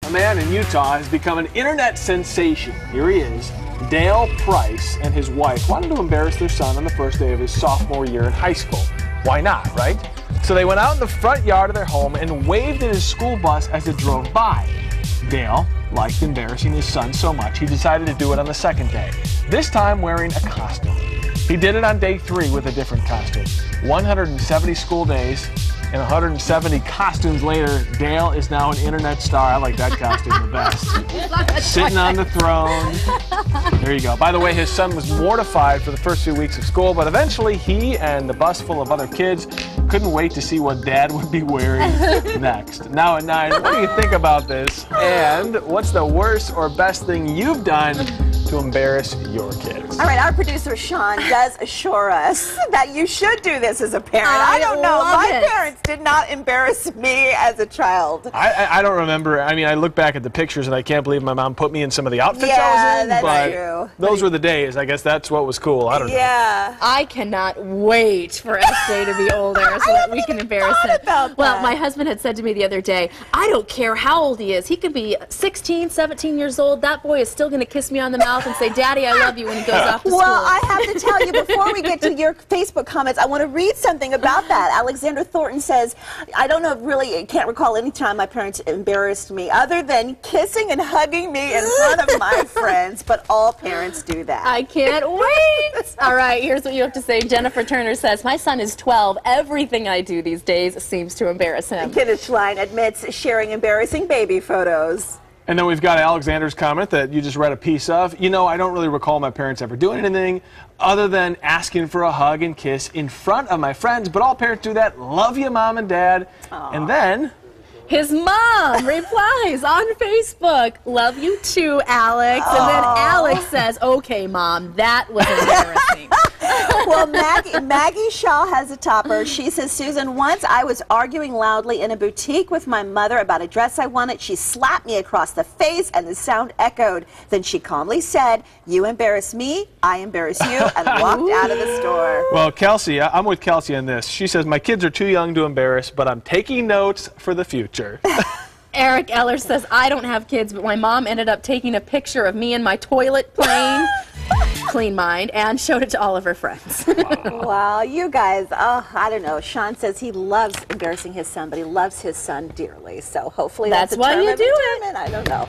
A man in Utah has become an internet sensation. Here he is. Dale Price and his wife wanted to embarrass their son on the first day of his sophomore year in high school. Why not, right? So they went out in the front yard of their home and waved at his school bus as it drove by. Dale liked embarrassing his son so much he decided to do it on the second day, this time wearing a costume. He did it on day 3 with a different costume. 170 school days and 170 costumes later, Dale is now an internet star. I like that costume the best. Sitting on the throne. There you go. By the way, his son was mortified for the first few weeks of school, but eventually he and the bus full of other kids couldn't wait to see what Dad would be wearing next. Now at 9, what do you think about this? And what's the worst or best thing you've done to embarrass your kids? All right, our producer Sean does assure us that you should do this as a parent. I don't know. My parents did not embarrass me as a child. I don't remember. I mean, I look back at the pictures and I can't believe my mom put me in some of the outfits I was in. That's but true. Those were the days. I guess that's what was cool. I don't know. Yeah. I cannot wait for SJ to be older so that we can embarrass him. Well, my husband had said to me the other day, I don't care how old he is. He could be 16, 17 years old. That boy is still going to kiss me on the mouth and say, Daddy, I love you when he goes off to school. Well, I have to tell you, before we get to your Facebook comments, I want to read something about that. Alexander Thornton says, I don't know, really, I can't recall any time my parents embarrassed me other than kissing and hugging me in front of my friends, but all parents do that. I can't wait. All right, here's what you have to say. Jennifer Turner says, my son is 12. Everything I do these days seems to embarrass him. Kenneth Schlein admits sharing embarrassing baby photos. And then we've got Alexander's comment that you just read a piece of. You know, I don't really recall my parents ever doing anything other than asking for a hug and kiss in front of my friends, but all parents do that. Love you, Mom and Dad. Aww. And then his mom replies on Facebook, love you too, Alex. And then Alex says, okay, Mom, that was embarrassing. Well, Maggie Shaw has a topper. She says, Susan, once I was arguing loudly in a boutique with my mother about a dress I wanted. She slapped me across the face and the sound echoed. Then she calmly said, you embarrass me, I embarrass you, and walked out of the store. Well, Kelsey, I'm with Kelsey on this. She says, my kids are too young to embarrass, but I'm taking notes for the future. Eric Eller says, I don't have kids, but my mom ended up taking a picture of me in my toilet playing Clean Mind and showed it to all of her friends. Wow, you guys, I don't know. Sean says he loves embarrassing his son, but he loves his son dearly. So hopefully that's why you do it. I don't know.